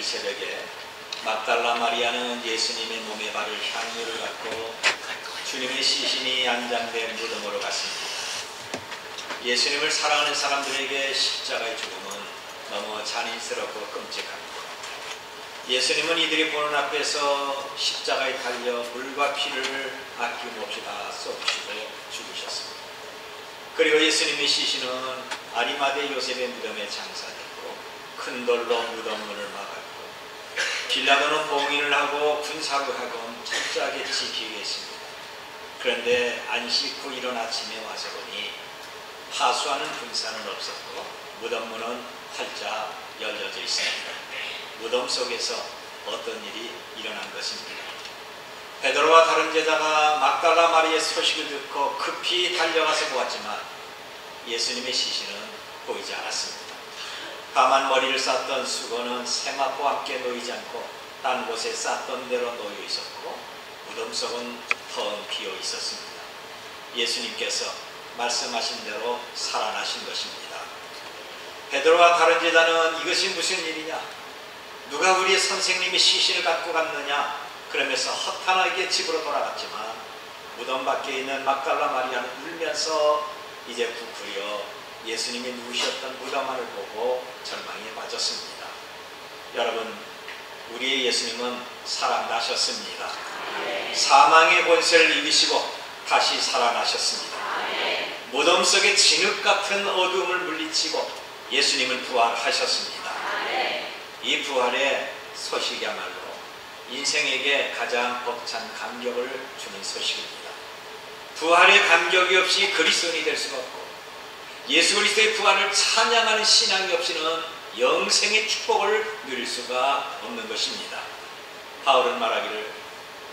새벽에 막달라 마리아는 예수님의 몸에 바를 향유를 갖고 주님의 시신이 안장된 무덤으로 갔습니다. 예수님을 사랑하는 사람들에게 십자가의 죽음은 너무 잔인스럽고 끔찍합니다. 예수님은 이들이 보는 앞에서 십자가에 달려 물과 피를 아낌없이 다 쏟으시고 죽으셨습니다. 그리고 예수님의 시신은 아리마대 요셉의 무덤에 장사됐고 큰 돌로 무덤 문을 막았고 빌라도는 봉인을 하고 군사로하고 철저하게 지키게 했습니다. 그런데 안식 후 이른 아침에 와서 보니 파수하는 군사는 없었고 무덤 문은 활짝 열려져 있습니다. 무덤 속에서 어떤 일이 일어난 것입니다. 베드로와 다른 제자가 막달라 마리아의 소식을 듣고 급히 달려가서 보았지만 예수님의 시신은 보이지 않았습니다. 다만 머리를 쌌던 수건은 세마포와 함께 놓이지 않고 딴 곳에 쌌던 대로 놓여 있었고 무덤 속은 텅 비어 있었습니다. 예수님께서 말씀하신 대로 살아나신 것입니다. 베드로와 다른 제자는 이것이 무슨 일이냐? 누가 우리의 선생님의 시신을 갖고 갔느냐? 그러면서 허탄하게 집으로 돌아갔지만 무덤 밖에 있는 막달라 마리아는 울면서 이제 부풀려 예수님이 누우셨던 무덤 안을 보고 절망에 빠졌습니다. 여러분, 우리의 예수님은 살아나셨습니다. 사망의 권세를 이기시고 다시 살아나셨습니다. 무덤 속의 진흙 같은 어두움을 물리치고 예수님은 부활하셨습니다. 이 부활의 소식이야말로 인생에게 가장 벅찬 감격을 주는 소식입니다. 부활의 감격이 없이 그리스도인이 될 수가 없고 예수 그리스도의 부활을 찬양하는 신앙이 없이는 영생의 축복을 누릴 수가 없는 것입니다. 바울은 말하기를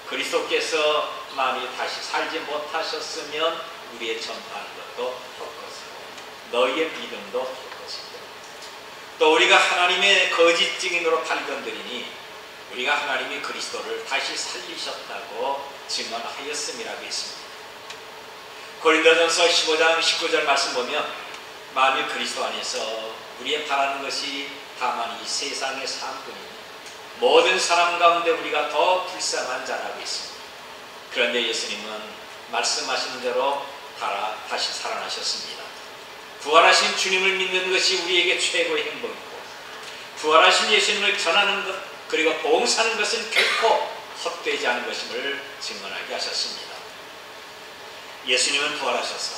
그리스도께서 만일 다시 살지 못하셨으면 우리의 전파하는 것도 헛것이고 너희의 믿음도 헛것이고 또 우리가 하나님의 거짓 증인으로 팔건드리니 우리가 하나님이 그리스도를 다시 살리셨다고 증언하였음이라고 했습니다. 고린도전서 15장 19절 말씀 보면 만일 그리스도 안에서 우리의 바라는 것이 다만 이 세상의 삶뿐이니 모든 사람 가운데 우리가 더 불쌍한 자라고 있습니다. 그런데 예수님은 말씀하신 대로 다시 살아나셨습니다. 부활하신 주님을 믿는 것이 우리에게 최고의 행복이고 부활하신 예수님을 전하는 것 그리고 봉사하는 것은 결코 헛되지 않은 것임을 증언하게 하셨습니다. 예수님은 부활하셔서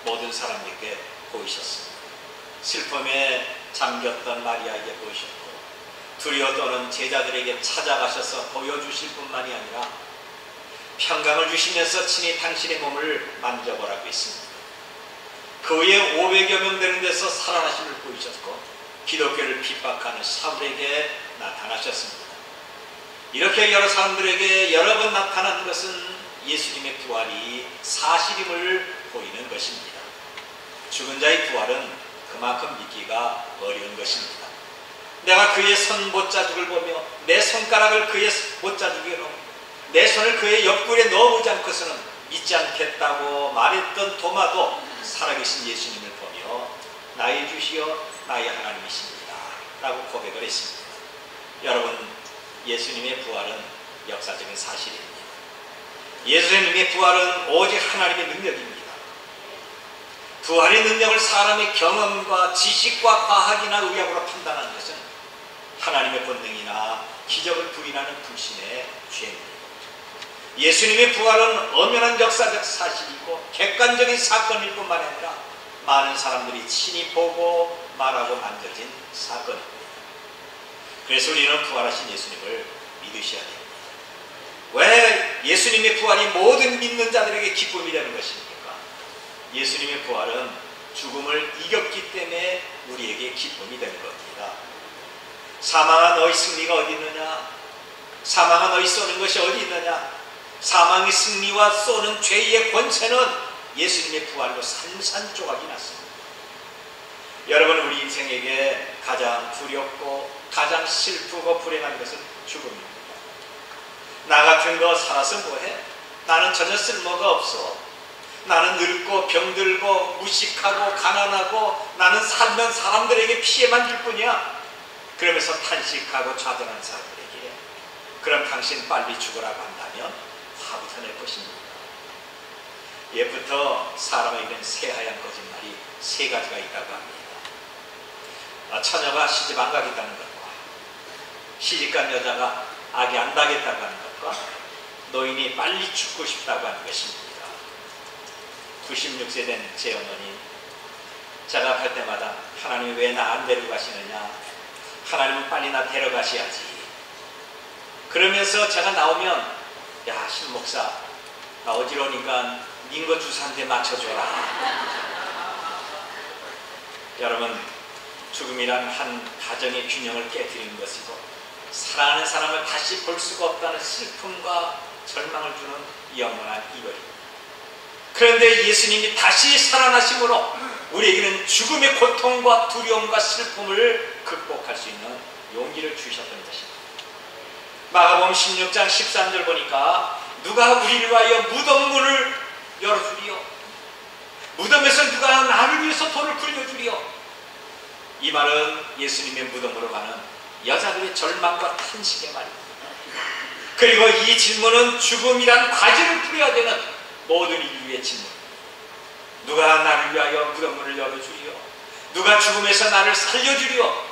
모든 사람에게 보이셨습니다. 슬픔에 잠겼던 마리아에게 보이셨고 두려워 떠는 제자들에게 찾아가셔서 보여주실 뿐만이 아니라 평강을 주시면서 친히 당신의 몸을 만져보라고 했습니다. 그 후에 500여 명 되는 데서 살아나심을 보이셨고 기독교를 핍박하는 사울에게 나타나셨습니다. 이렇게 여러 사람들에게 여러 번 나타난 것은 예수님의 부활이 사실임을 보이는 것입니다. 죽은 자의 부활은 그만큼 믿기가 어려운 것입니다. 내가 그의 손 못자국을 보며 내 손가락을 그의 못자국에 넣고 내 손을 그의 옆구리에 넣어보지 않고서는 믿지 않겠다고 말했던 도마도 살아계신 예수님을 보며 나의 주시여 나의 하나님이십니다 라고 고백을 했습니다. 여러분, 예수님의 부활은 역사적인 사실입니다. 예수님의 부활은 오직 하나님의 능력입니다. 부활의 능력을 사람의 경험과 지식과 과학이나 의학으로 판단하는 것은 하나님의 본능이나 기적을 부인하는 불신의 죄입니다. 예수님의 부활은 엄연한 역사적 사실이고 객관적인 사건일 뿐만 아니라 많은 사람들이 친히 보고 말하고 만져진 사건입니다. 그래서 우리는 부활하신 예수님을 믿으셔야 됩니다. 왜 예수님의 부활이 모든 믿는 자들에게 기쁨이 되는 것입니까? 예수님의 부활은 죽음을 이겼기 때문에 우리에게 기쁨이 되는 겁니다. 사망아 너희 승리가 어디 있느냐? 사망아 너희 쏘는 것이 어디 있느냐? 사망의 승리와 쏘는 죄의 권세는 예수님의 부활로 산산조각이 났습니다. 여러분, 우리 인생에게 가장 두렵고 가장 슬프고 불행한 것은 죽음입니다. 나 같은 거 살아서 뭐해? 나는 전혀 쓸모가 없어. 나는 늙고 병들고 무식하고 가난하고 나는 살면 사람들에게 피해만 줄 뿐이야. 그러면서 탄식하고 좌절하는 사람들에게 그럼 당신 빨리 죽으라고 한다면 화부터 낼 것입니다. 예부터 사람에게는 새하얀 거짓말이 세 가지가 있다고 합니다. 처녀가 시집 안 가겠다는 것과 시집간 여자가 악이 안 나겠다고 하는 것과 노인이 빨리 죽고 싶다고 하는 것입니다. 96세 된 제 어머니, 자각할 때마다 하나님이 왜 나 안 데려가시느냐, 하나님은 빨리 나 데려가셔야지. 그러면서 제가 나오면 야 신목사 나 어지러우니까 닌 거 주사 한 대 맞춰줘라. 여러분, 죽음이란 한 가정의 균형을 깨뜨리는 것이고 사랑하는 사람을 다시 볼 수가 없다는 슬픔과 절망을 주는 영원한 이별입니다. 그런데 예수님이 다시 살아나심으로 우리에게는 죽음의 고통과 두려움과 슬픔을 극복할 수 있는 용기를 주셨던 것입니다. 마가복음 16장 13절 보니까 누가 우리를 위하여 무덤 문을 열어주리요, 무덤에서 누가 나를 위해서 돌을 굴려주리요. 이 말은 예수님의 무덤으로 가는 여자들의 절망과 탄식의 말입니다. 그리고 이 질문은 죽음이란 과제를 풀어야 되는 모든 인류의 질문. 누가 나를 위하여 무덤 문을 열어주리요, 누가 죽음에서 나를 살려주리요.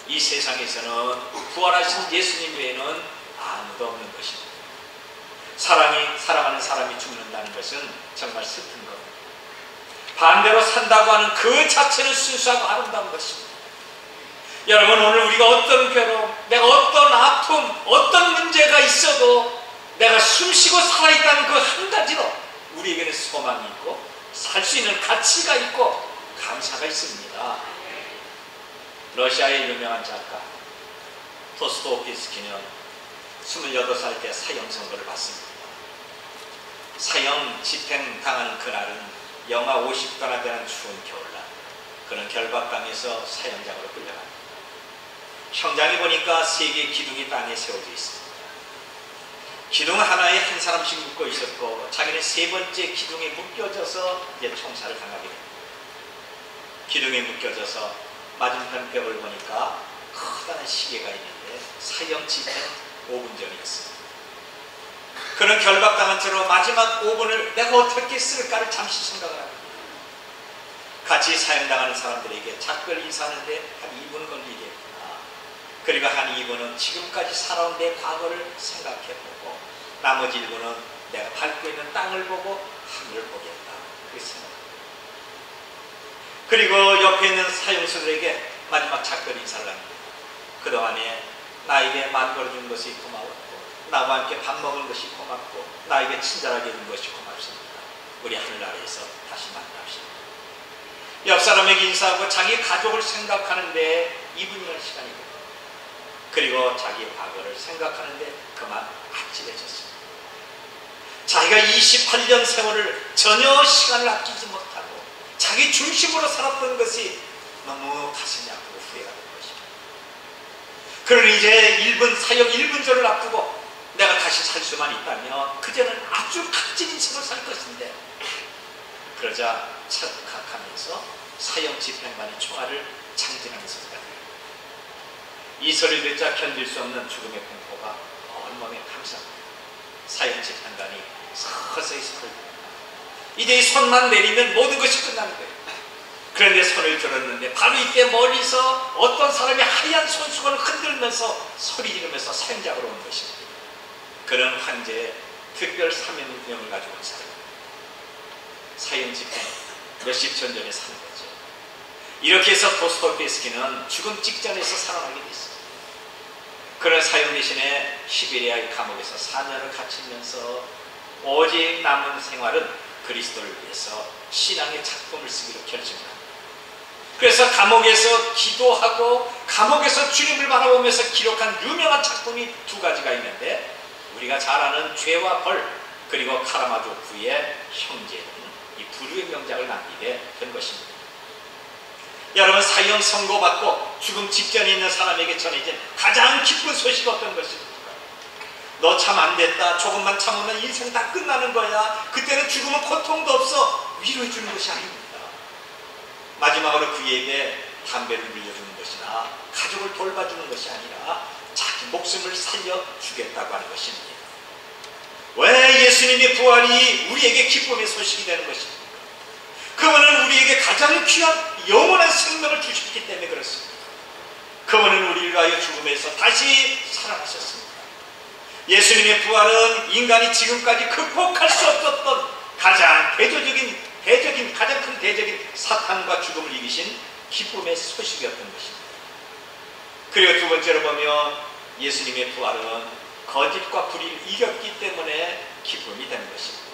이 세상에서는 부활하신 예수님 외에는 아무도 없는 것입니다. 사랑하는 사람이 죽는다는 것은 정말 슬픈 겁니다. 반대로 산다고 하는 그 자체는 순수하고 아름다운 것입니다. 여러분, 오늘 우리가 어떤 괴로움, 내가 어떤 아픔, 어떤 문제가 있어도 내가 숨쉬고 살아있다는 그 한 가지로 우리에게는 소망이 있고 살 수 있는 가치가 있고 감사가 있습니다. 러시아의 유명한 작가 도스토옙스키는 28살 때 사형 선고를 받습니다. 사형 집행당하는 그날은 영하 50도나 되는 추운 겨울날, 그는 결박당해서 사형장으로 끌려갑니다. 형장에 보니까 3개의 기둥이 땅에 세워져 있습니다. 기둥 하나에 한 사람씩 묶어 있었고 자기는 3번째 기둥에 묶여져서 이제 총살을 당하게 됩니다. 기둥에 묶여져서 맞은편 벽을 보니까 커다란 시계가 있는데 사형 집행 5분 전이었습니다. 그는 결박당한 채로 마지막 5분을 내가 어떻게 쓸까를 잠시 생각을 합니다. 같이 사형당하는 사람들에게 작별 인사하는데 한 2분 걸리겠구나. 그리고 한 2분은 지금까지 살아온 내 과거를 생각해보고 나머지 1분은 내가 밟고 있는 땅을 보고 하늘을 보겠다. 그렇게 생각합니다. 그리고 옆에 있는 사형수들에게 마지막 작별 인사를 합니다. 그동안에 나에게 말 걸어준 것이 고마웠고 나와 함께 밥 먹은 것이 고맙고 나에게 친절하게 해준 것이 고맙습니다. 우리 하늘나라에서 다시 만납시다. 옆 사람에게 인사하고 자기 가족을 생각하는데 2분이라는 시간이고 그리고 자기의 과거를 생각하는데 그만 아찔해졌습니다. 자기가 28년 세월을 전혀 시간을 아끼지 못하고 자기 중심으로 살았던 것이 너무 가슴이 아프고 후회가 된 것입니다. 그러니 이제 1분 사형 1분 전을 앞두고 내가 다시 살 수만 있다면 그제는 아주 값진 인생을 살 것인데, 그러자 착각하면서 사형 집행관이 총알을 장전하는 소리가 들려요. 이 소리를 듣자 견딜 수 없는 죽음의 공포가 온몸에 감싸니다. 사형 집행관이 서서히 손을 들었다. 이제 이 손만 내리면 모든 것이 끝나는 거예요. 그런데 손을 들었는데 바로 이때 멀리서 어떤 사람이 하얀 손수건을 흔들면서 소리 지르면서 사형장으로 온 것입니다. 그런 황제의 특별 사명을 가지고 온 사람입니다. 사형 집행 몇십 년 전에 사는 거죠. 이렇게 해서 도스토옙스키는 죽음 직전에서 살아나게 됐습니다. 그런 사형 대신에 시베리아의 감옥에서 4년을 갇히면서 오직 남은 생활은 그리스도를 위해서 신앙의 작품을 쓰기로 결심합니다. 그래서 감옥에서 기도하고 감옥에서 주님을 바라보면서 기록한 유명한 작품이 2가지가 있는데, 우리가 잘 아는 죄와 벌 그리고 카라마조프의 형제는 이 부류의 명작을 남기게 된 것입니다. 여러분, 사형 선고받고 죽음 직전에 있는 사람에게 전해진 가장 기쁜 소식이 어떤 것입니까? 너 참 안됐다, 조금만 참으면 인생 다 끝나는 거야, 그때는 죽으면 고통도 없어, 위로해 주는 것이 아닙니다. 마지막으로 그에게 담배를 물려주는 것이나 가족을 돌봐주는 것이 아니라 자기 목숨을 살려주겠다고 하는 것입니다. 왜 예수님의 부활이 우리에게 기쁨의 소식이 되는 것입니까? 그분은 우리에게 가장 귀한 영원한 생명을 주셨기 때문에 그렇습니다. 그분은 우리를 위하여 죽음에서 다시 살아나셨습니다. 예수님의 부활은 인간이 지금까지 극복할 수 없었던 가장 가장 큰 대적인 사탄과 죽음을 이기신 기쁨의 소식이었던 것입니다. 그리고 두 번째로 보면 예수님의 부활은 거짓과 불의를 이겼기 때문에 기쁨이 되는 것입니다.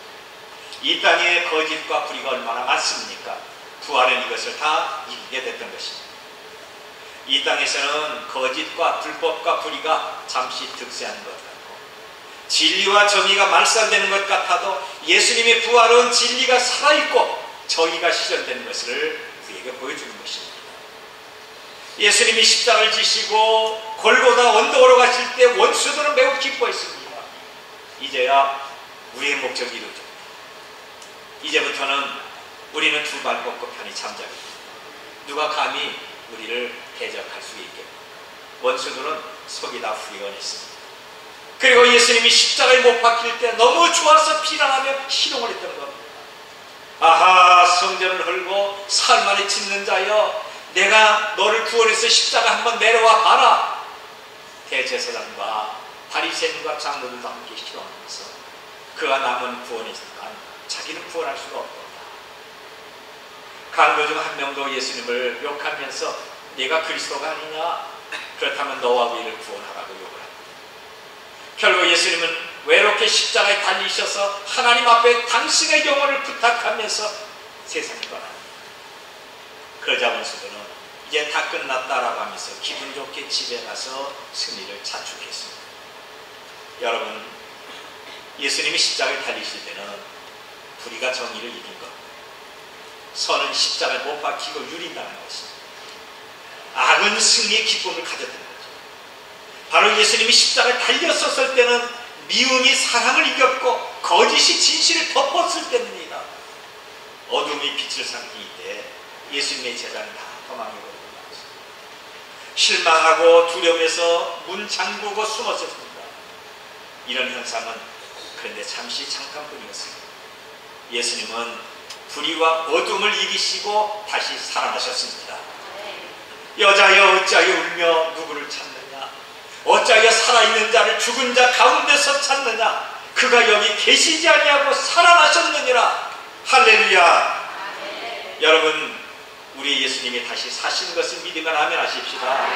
이 땅에 거짓과 불의가 얼마나 많습니까? 부활은 이것을 다 이기게 됐던 것입니다. 이 땅에서는 거짓과 불법과 불의가 잠시 득세하는 것 같고 진리와 정의가 말살되는 것 같아도 예수님의 부활은 진리가 살아있고 정의가 실현되는 것을 우리에게 보여주는 것입니다. 예수님이 십자가를 지시고 골고다 언덕으로 가실 때 원수들은 매우 기뻐했습니다. 이제야 우리의 목적이 이루어집니다. 이제부터는 우리는 두 발 뻗고 편히 잠자겠다. 누가 감히 우리를 대적할 수 있겠다. 원수들은 속이 다 후련했습니다. 그리고 예수님이 십자가에 못 박힐 때 너무 좋아서 비난하며 희롱을 했던 겁니다. 아하, 성전을 헐고 살 만에 짓는 자여, 내가 너를 구원해서 십자가 한번 내려와 봐라. 대제사장과 바리새인과 장로들도 함께 희롱하면서 그가 남은 구원했지만 자기는 구원할 수가 없다. 강도 중 한 명도 예수님을 욕하면서 네가 그리스도가 아니냐? 그렇다면 너와 우리를 구원하라고 욕을 합니다. 결국 예수님은 외롭게 십자가에 달리셔서 하나님 앞에 당신의 영혼을 부탁하면서 세상을 떠납니다. 그러자 원수들은 이제 다 끝났다라고 하면서 기분 좋게 집에 가서 승리를 자축했습니다. 여러분, 예수님이 십자가에 달리실 때는 불의가 정의를 이긴 것, 선은 십자가에 못 박히고 유린다는 것입니다. 악은 승리의 기쁨을 가졌던 거죠. 바로 예수님이 십자가에 달렸었을 때는 미움이 사랑을 이겼고 거짓이 진실을 덮었을 때입니다. 어둠이 빛을 삼킬 때 예수님의 제자는 다 도망해버리고 나왔습니다. 실망하고 두려움에서 문 잠그고 숨었습니다. 이런 현상은 그런데 잠시 잠깐뿐이었습니다. 예수님은 불의와 어둠을 이기시고 다시 살아나셨습니다. 여자여 어찌하여 울며 누구를 찾느냐? 어찌하여 살아있는 자를 죽은 자 가운데서 찾느냐? 그가 여기 계시지 아니하고 살아나셨느니라. 할렐루야. 여러분, 우리 예수님이 다시 사신 것을 믿으면 아멘 하십시다.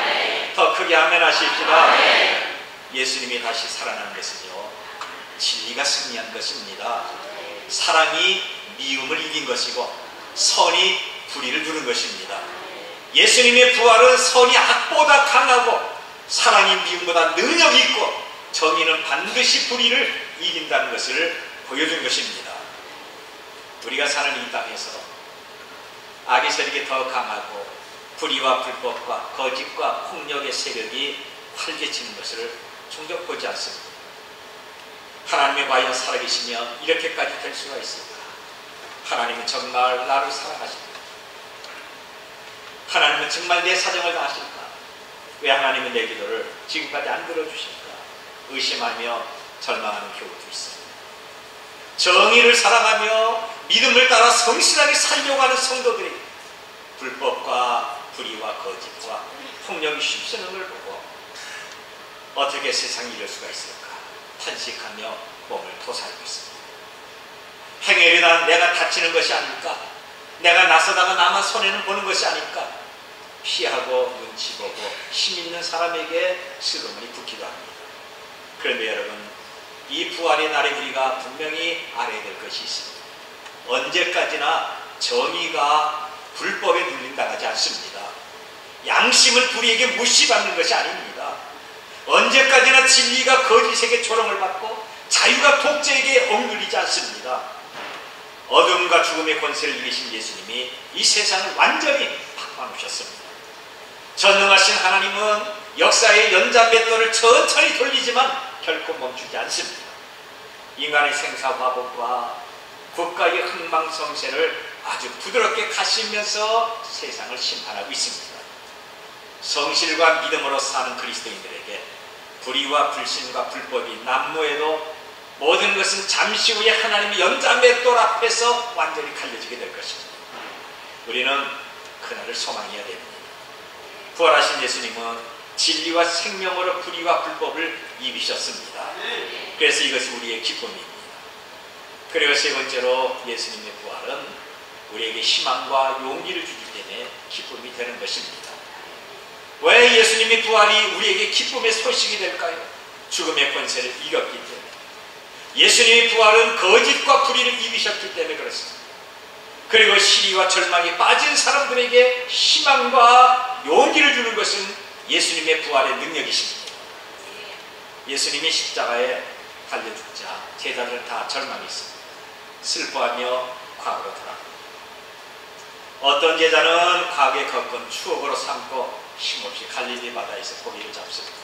더 크게 아멘 하십시다. 예수님이 다시 살아난 것은요, 진리가 승리한 것입니다. 사랑이 미움을 이긴 것이고 선이 불의를 누른 것입니다. 예수님의 부활은 선이 악보다 강하고 사랑이 미움보다 능력이 있고 정의는 반드시 불의를 이긴다는 것을 보여준 것입니다. 우리가 사는 이 땅에서 악의 세력이 더 강하고 불의와 불법과 거짓과 폭력의 세력이 활개치는 것을 종종 보지 않습니다. 하나님이 과연 살아계시며 이렇게까지 될 수가 있을까? 하나님은 정말 나를 사랑하십니까? 하나님은 정말 내 사정을 다 아실까? 왜 하나님은 내 기도를 지금까지 안 들어주실까? 의심하며 절망하는 경우도 있습니다. 정의를 사랑하며 믿음을 따라 성실하게 살려고 하는 성도들이 불법과 불의와 거짓과 폭력이 휩쓰는 걸 보고 어떻게 세상이 이럴 수가 있을까? 탄식하며 몸을 토사하고 있습니다. 행여이르다 내가 다치는 것이 아닐까? 내가 나서다가 나만 손해는 보는 것이 아닐까? 피하고 눈치 보고 힘 있는 사람에게 슬그머니 붙기도 합니다. 그런데 여러분, 이 부활의 날에 우리가 분명히 알아야 될 것이 있습니다. 언제까지나 정의가 불법에 눌린당하지 않습니다. 양심을 불의에게 무시받는 것이 아닙니다. 언제까지나 진리가 거짓에게 조롱을 받고 자유가 독재에게 억눌리지 않습니다. 어둠과 죽음의 권세를 이기신 예수님이 이 세상을 완전히 바꿔놓으셨습니다. 전능하신 하나님은 역사의 연자맷돌을 천천히 돌리지만 결코 멈추지 않습니다. 인간의 생사화복과 국가의 흥망성쇠를 아주 부드럽게 가시면서 세상을 심판하고 있습니다. 성실과 믿음으로 사는 그리스도인들에게 불의와 불신과 불법이 난무해도 모든 것은 잠시 후에 하나님의 연자맷돌 앞에서 완전히 갈려지게 될 것입니다. 우리는 그날을 소망해야 됩니다. 부활하신 예수님은 진리와 생명으로 불의와 불법을 이기셨습니다. 그래서 이것이 우리의 기쁨입니다. 그리고 세 번째로 예수님의 부활은 우리에게 희망과 용기를 주기 때문에 기쁨이 되는 것입니다. 왜 예수님의 부활이 우리에게 기쁨의 소식이 될까요? 죽음의 권세를 이겼기 때문에. 예수님의 부활은 거짓과 불의를 이기셨기 때문에 그렇습니다. 그리고 시리와 절망에 빠진 사람들에게 희망과 용기를 주는 것은 예수님의 부활의 능력이십니다. 예수님이 십자가에 달려 죽자 제자들은 다 절망했습니다. 슬퍼하며 과거로 돌아갑니다. 어떤 제자는 과거에 겪은 추억으로 삼고 힘없이 갈릴리 바다에서 고기를 잡습니다.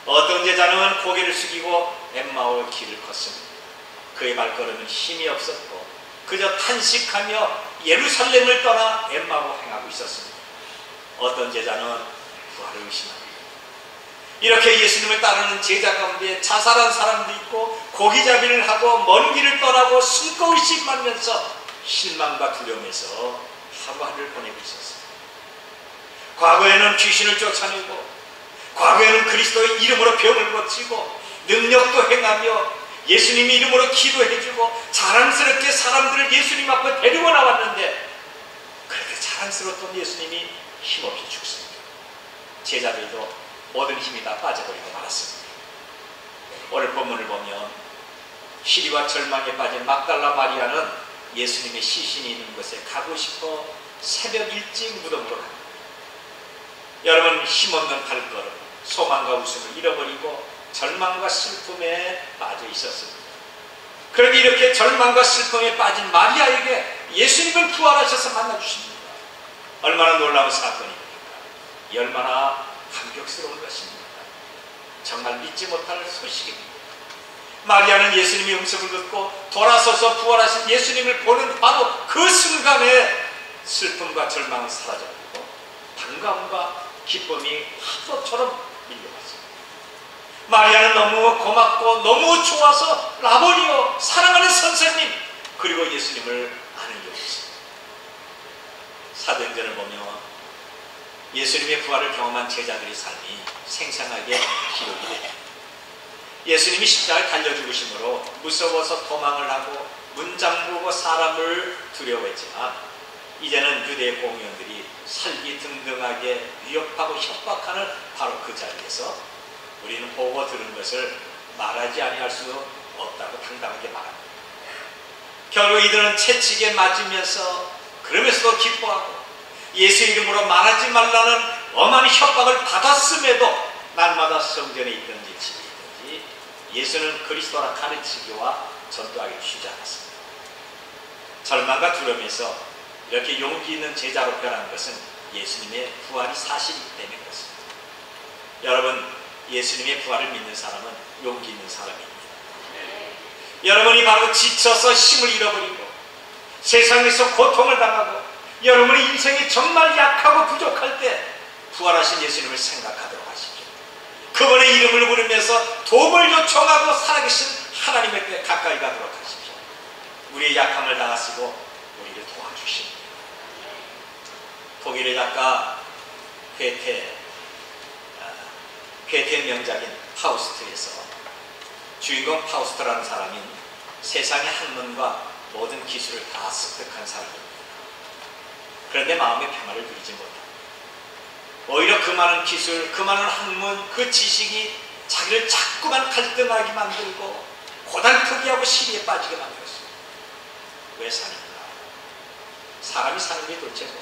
어떤 제자는 고개를 숙이고 엠마오 길을 걷습니다. 그의 발걸음은 힘이 없었고 그저 탄식하며 예루살렘을 떠나 엠마오 행하고 있었습니다. 어떤 제자는 부활을 의심합니다. 이렇게 예수님을 따르는 제자 가운데 자살한 사람도 있고 고기잡이를 하고 먼 길을 떠나고 숨고 의심하면서 실망과 두려움에서 하루하루를 보내고 있었습니다. 과거에는 귀신을 쫓아내고 과거에는 그리스도의 이름으로 병을 고치고 능력도 행하며 예수님의 이름으로 기도해주고 자랑스럽게 사람들을 예수님 앞에 데리고 나왔는데 그렇게 자랑스러웠던 예수님이 힘없이 죽습니다. 제자들도 모든 힘이 다 빠져버리고 말았습니다. 오늘 본문을 보면 시리와 절망에 빠진 막달라 마리아는 예수님의 시신이 있는 곳에 가고 싶어 새벽 일찍 무덤으로 갑니다. 여러분, 힘없는 발걸음, 소망과 웃음을 잃어버리고 절망과 슬픔에 빠져 있었습니다. 그런데 이렇게 절망과 슬픔에 빠진 마리아에게 예수님은 부활하셔서 만나주십니다. 얼마나 놀라운 사건입니까? 얼마나 감격스러운 것입니다. 정말 믿지 못할 소식입니다. 마리아는 예수님의 음성을 듣고 돌아서서 부활하신 예수님을 보는 바로 그 순간에 슬픔과 절망은 사라져버리고 반감과 기쁨이 파도처럼 밀려왔습니다. 마리아는 너무 고맙고 너무 좋아서 라보니요, 사랑하는 선생님, 그리고 예수님을 아는 여겼습니다. 사도행전을 보면 예수님의 부활을 경험한 제자들의 삶이 생생하게 기록이 됩니다. 예수님이 십자가에 달려 죽으심으로 무서워서 도망을 하고 문 잠그고 사람을 두려워했지만 이제는 유대 공의원들이 살기 등등하게 위협하고 협박하는 바로 그 자리에서 우리는 보고 들은 것을 말하지 아니할 수 없다고 당당하게 말합니다. 결국 이들은 채찍에 맞으면서 그러면서도 기뻐하고 예수 이름으로 말하지 말라는 엄한 협박을 받았음에도 날마다 성전에 있든지 집에 있든지 예수는 그리스도라 가르치기와 전도하기 쉬지 않았습니다. 절망과 두려움에서 이렇게 용기 있는 제자로 변한 것은 예수님의 부활이 사실이기 때문에 그렇습니다. 여러분, 예수님의 부활을 믿는 사람은 용기 있는 사람입니다. 여러분이 바로 지쳐서 힘을 잃어버리고 세상에서 고통을 당하고 여러분의 인생이 정말 약하고 부족할 때 부활하신 예수님을 생각하도록 하십시오. 그분의 이름을 부르면서 도움을 요청하고 살아계신 하나님의 때 가까이 가도록 하십시오. 우리의 약함을 당하시고 우리를 도와주십니다. 독일의 작가 괴테 명작인 파우스트에서 주인공 파우스트라는 사람이 세상의 학문과 모든 기술을 다 습득한 사람입니다. 그런데 마음의 평화를 누리지 못합니다. 오히려 그 많은 기술, 그 많은 학문, 그 지식이 자기를 자꾸만 갈등하게 만들고 고달프기하고 시리에 빠지게 만들었습니다. 왜 사는가? 사람이 사는 게 도대체 뭘까?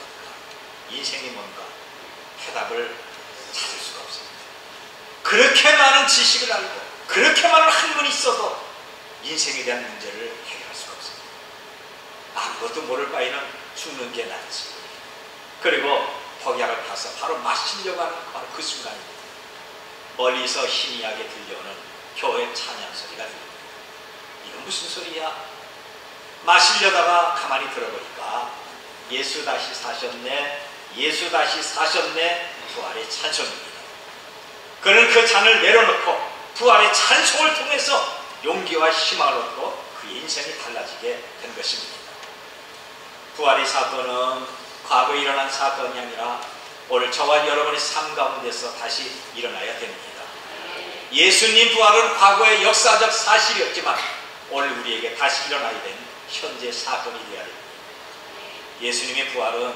인생이 뭔가? 해답을 찾을 수가 없습니다. 그렇게 많은 지식을 알고 그렇게 많은 학문이 있어도 인생에 대한 문제를 해결할 수가 없습니다. 아무것도 모를 바에는 죽는 게 낫지. 그리고 독약을 타서 바로 마시려고 하는 바로 그 순간입니다. 멀리서 희미하게 들려오는 교회 찬양 소리가 들립니다. 이건 무슨 소리야? 마시려다가 가만히 들어보니까 예수 다시 사셨네, 예수 다시 사셨네, 부활의 찬송입니다. 그는 그 잔을 내려놓고 부활의 찬송을 통해서 용기와 희망을 얻고 그의 인생이 달라지게 된 것입니다. 부활의 사건은 과거에 일어난 사건이 아니라 오늘 저와 여러분의 삶 가운데서 다시 일어나야 됩니다. 예수님 부활은 과거의 역사적 사실이었지만 오늘 우리에게 다시 일어나야 되는 현재 사건이 되어야 됩니다. 예수님의 부활은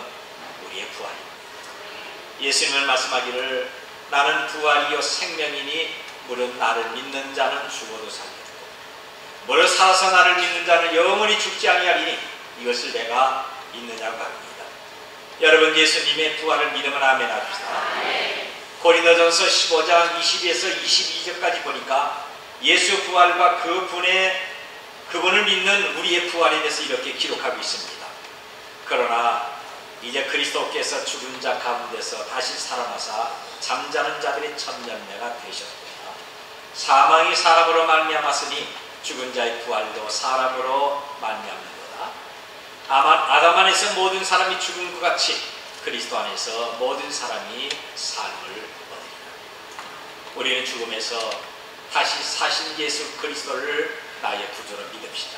우리의 부활입니다. 예수님은 말씀하기를 나는 부활이요 생명이니 무릇 나를 믿는 자는 죽어도 살겠고 무릇 살아서 나를 믿는 자는 영원히 죽지 아니하리니 이것을 내가 믿느냐고 합니다. 여러분, 예수님의 부활을 믿으면 아멘 합시다. 고린도전서 15장 22에서 22절까지 보니까 예수 부활과 그분을 믿는 우리의 부활에 대해서 이렇게 기록하고 있습니다. 그러나 이제 그리스도께서 죽은 자 가운데서 다시 살아나사 잠자는 자들의 첫 열매가 되셨도다. 사망이 사람으로 말미암았으니 죽은 자의 부활도 사람으로 말미암는도다. 아담 안에서 모든 사람이 죽은 것 같이 그리스도 안에서 모든 사람이 삶을 얻으리라. 우리는 죽음에서 다시 사신 예수 그리스도를 나의 구주로 믿읍시다.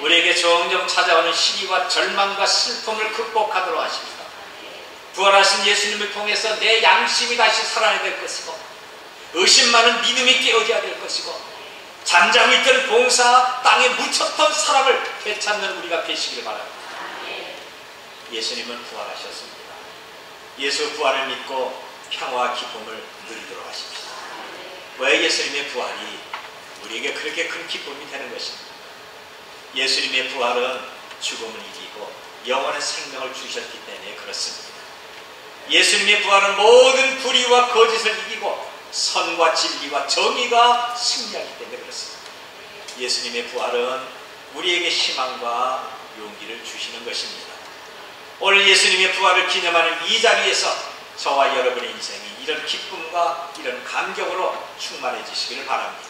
우리에게 점점 찾아오는 시기와 절망과 슬픔을 극복하도록 하십니다. 부활하신 예수님을 통해서 내 양심이 다시 살아나야 될 것이고 의심 많은 믿음이 깨어져야 될 것이고 잠자고 있던 봉사 땅에 묻혔던 사람을 되찾는 우리가 되시기를 바랍니다. 예수님은 부활하셨습니다. 예수 부활을 믿고 평화와 기쁨을 누리도록 하십시다. 왜 예수님의 부활이 우리에게 그렇게 큰 기쁨이 되는 것입니다. 예수님의 부활은 죽음을 이기고 영원한 생명을 주셨기 때문에 그렇습니다. 예수님의 부활은 모든 불의와 거짓을 이기고 선과 진리와 정의가 승리하기 때문에 그렇습니다. 예수님의 부활은 우리에게 희망과 용기를 주시는 것입니다. 오늘 예수님의 부활을 기념하는 이 자리에서 저와 여러분의 인생이 이런 기쁨과 이런 감격으로 충만해지시기를 바랍니다.